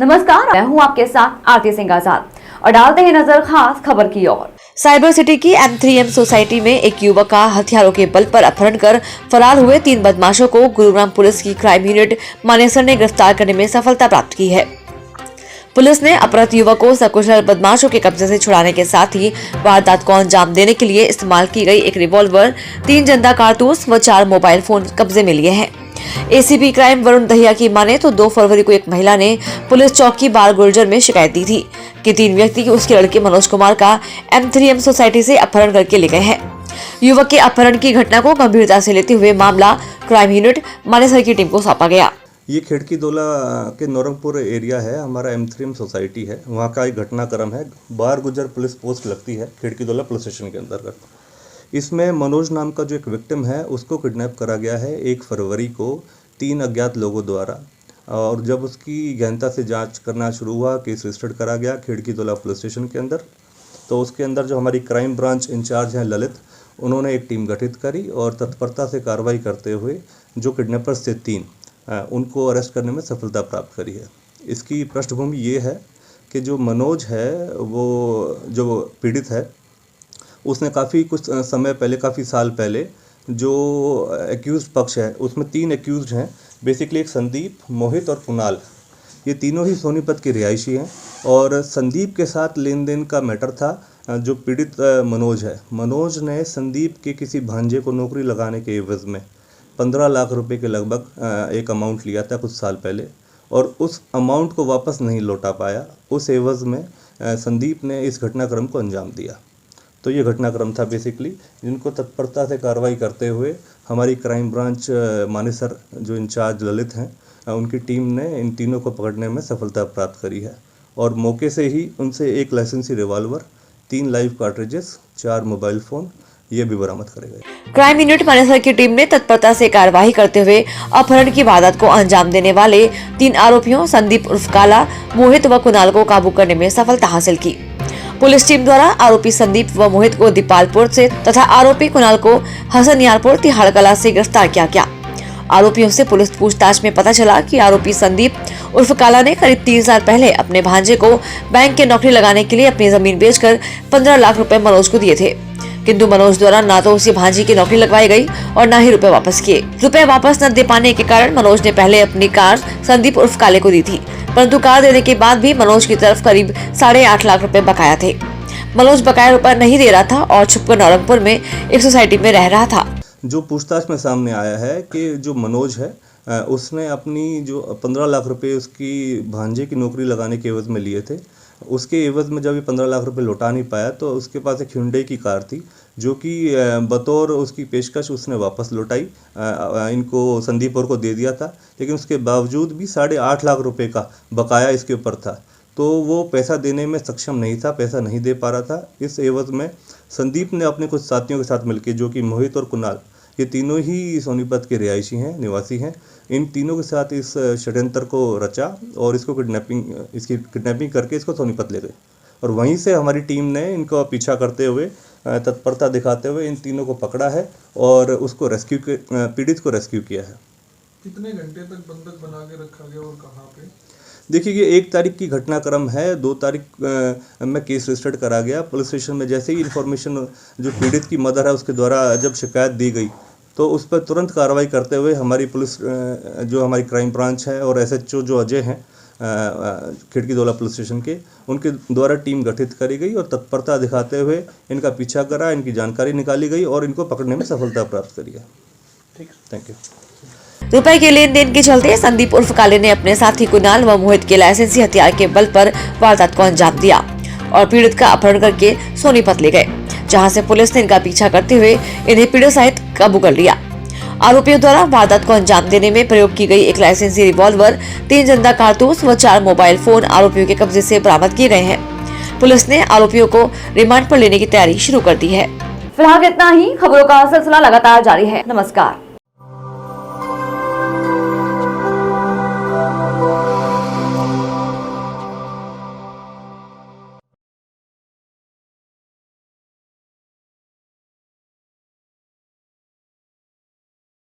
नमस्कार, मैं हूं आपके साथ आरती सिंह आजाद और डालते हैं नजर खास खबर की ओर। साइबर सिटी की M3M सोसाइटी में एक युवक का हथियारों के बल पर अपहरण कर फरार हुए 3 बदमाशों को गुरुग्राम पुलिस की क्राइम यूनिट मानेसर ने गिरफ्तार करने में सफलता प्राप्त की है। पुलिस ने अपहृत युवक को सकुशल बदमाशों के कब्जे से छुड़ाने के साथ ही वारदात को अंजाम देने के लिए इस्तेमाल की गई एक रिवॉल्वर, 3 जिंदा कारतूस व 4 मोबाइल फोन कब्जे में लिए हैं। एसीपी क्राइम वरुण दहिया की माने तो 2 फरवरी को एक महिला ने पुलिस चौकी बार गुर्जर में शिकायत दी थी कि 3 व्यक्ति उसके लड़के मनोज कुमार का M3M सोसाइटी से अपहरण करके ले गए हैं। युवक के अपहरण की घटना को गंभीरता से लेते हुए मामला क्राइम यूनिट मानेसर की टीम को सौंपा गया। ये खिड़की दोला के नौरंगपुर एरिया है, हमारा M3M सोसाइटी है, वहाँ का एक घटनाक्रम है। बार गुजर पुलिस पोस्ट लगती है खिड़की दोला पुलिस स्टेशन के अंतर्गत। इसमें मनोज नाम का जो एक विक्टिम है उसको किडनैप करा गया है 1 फरवरी को 3 अज्ञात लोगों द्वारा, और जब उसकी गहनता से जांच करना शुरू हुआ, केस रजिस्टर्ड करा गया खिड़की दोला पुलिस स्टेशन के अंदर। तो उसके अंदर जो हमारी क्राइम ब्रांच इंचार्ज हैं ललित, उन्होंने एक टीम गठित करी और तत्परता से कार्रवाई करते हुए जो किडनैपर्स थे 3 उनको अरेस्ट करने में सफलता प्राप्त करी है। इसकी पृष्ठभूमि ये है कि जो मनोज है, वो जो पीड़ित है, उसने कुछ समय पहले, काफ़ी साल पहले, जो एक्यूज़ पक्ष है उसमें 3 एक्यूज़ हैं। बेसिकली एक संदीप, मोहित और कुणाल, ये तीनों ही सोनीपत के रिहायशी हैं। और संदीप के साथ लेन देन का मैटर था। जो पीड़ित मनोज है, मनोज ने संदीप के किसी भांजे को नौकरी लगाने के एवज़ में 15 लाख रुपए के लगभग एक अमाउंट लिया था कुछ साल पहले, और उस अमाउंट को वापस नहीं लौटा पाया। उस एवज़ में संदीप ने इस घटनाक्रम को अंजाम दिया। तो ये घटनाक्रम था बेसिकली, जिनको तत्परता से कार्रवाई करते हुए हमारी क्राइम ब्रांच मानेसर जो इंचार्ज ललित हैं, उनकी टीम ने इन तीनों को पकड़ने में सफलता प्राप्त करी है। और मौके से ही उनसे 1 लाइसेंसी revolver, 3 live cartridges, 4 mobile phone ये भी बरामद करे गए। क्राइम यूनिट मानेसर की टीम ने तत्परता से कार्यवाही करते हुए अपहरण की वारदात को अंजाम देने वाले 3 आरोपियों संदीप उर्फ काला, मोहित व कुणाल को काबू करने में सफलता हासिल की। पुलिस टीम द्वारा आरोपी संदीप व मोहित को दीपालपुर से तथा आरोपी कुणाल को हसनियारपुर तिहाड़ कला से गिरफ्तार किया गया। आरोपियों से पुलिस पूछताछ में पता चला कि आरोपी संदीप उर्फ काला ने करीब 3 साल पहले अपने भांजे को बैंक के नौकरी लगाने के लिए अपनी जमीन बेचकर 15 लाख रुपए मनोज को दिए थे, किंतु मनोज द्वारा ना तो उसी भांजी की नौकरी लगवाई गई और न ही रुपए वापस किए। रुपए वापस न दे पाने के कारण मनोज ने पहले अपनी कार संदीप उर्फ काले को दी थी, परंतु कार देने के बाद भी मनोज की तरफ करीब 8.5 लाख रुपए बकाया थे। मनोज बकाया रुपए नहीं दे रहा था और छुपकर नौरंगपुर में एक सोसाइटी में रह रहा था। जो पूछताछ में सामने आया है कि जो मनोज है, उसने अपनी जो 15 लाख रुपए उसकी भांजे की नौकरी लगाने के एवज में लिए थे, उसके एवज में जब ये 15 लाख रुपए लौटा नहीं पाया तो उसके पास एक hyundai की कार थी, जो कि बतौर उसकी पेशकश उसने वापस लौटाई। इनको संदीप और को दे दिया था, लेकिन उसके बावजूद भी 8.5 लाख रुपए का बकाया इसके ऊपर था। तो वो पैसा देने में सक्षम नहीं था, पैसा नहीं दे पा रहा था। इस एवज में संदीप ने अपने कुछ साथियों के साथ मिलकर, जो कि मोहित और कुणाल, ये तीनों ही सोनीपत के रिहायशी हैं, निवासी हैं, इन तीनों के साथ इस षड्यंत्र को रचा और इसकी किडनैपिंग करके इसको सोनीपत ले गए। और वहीं से हमारी टीम ने इनको पीछा करते हुए, तत्परता दिखाते हुए इन तीनों को पकड़ा है और उसको पीड़ित को रेस्क्यू किया है। कितने घंटे तक बंधक बना के रखा गया और कहाँ पे? देखिए, ये 1 तारीख की घटनाक्रम है। 2 तारीख में केस रजिस्टर्ड करा गया पुलिस स्टेशन में। जैसे ही इन्फॉर्मेशन जो पीड़ित की मदर है उसके द्वारा जब शिकायत दी गई, तो उस पर तुरंत कार्रवाई करते हुए हमारी पुलिस, जो हमारी क्राइम ब्रांच है, और SHO जो अजय हैं खिड़की दोला पुलिस स्टेशन के, उनके द्वारा टीम गठित करी गई और तत्परता दिखाते हुए इनका पीछा करा, इनकी जानकारी निकाली गई और इनको पकड़ने में सफलता प्राप्त करी है। ठीक, थैंक यू। रुपए के लेन देन के चलते संदीप उर्फ काले ने अपने साथी कुणाल व मोहित के लाइसेंसी हथियार के बल पर वारदात को अंजाम दिया और पीड़ित का अपहरण करके सोनीपत ले गए, जहां से पुलिस ने इनका पीछा करते हुए इन्हें पीड़ित सहित काबू कर लिया। आरोपियों द्वारा वारदात को अंजाम देने में प्रयोग की गई 1 लाइसेंसी रिवॉल्वर, 3 जिंदा कारतूस व 4 मोबाइल फोन आरोपियों के कब्जे से बरामद किए गए हैं। पुलिस ने आरोपियों को रिमांड पर लेने की तैयारी शुरू कर दी है। फिलहाल इतना ही। खबरों का सिलसिला लगातार जारी है। नमस्कार।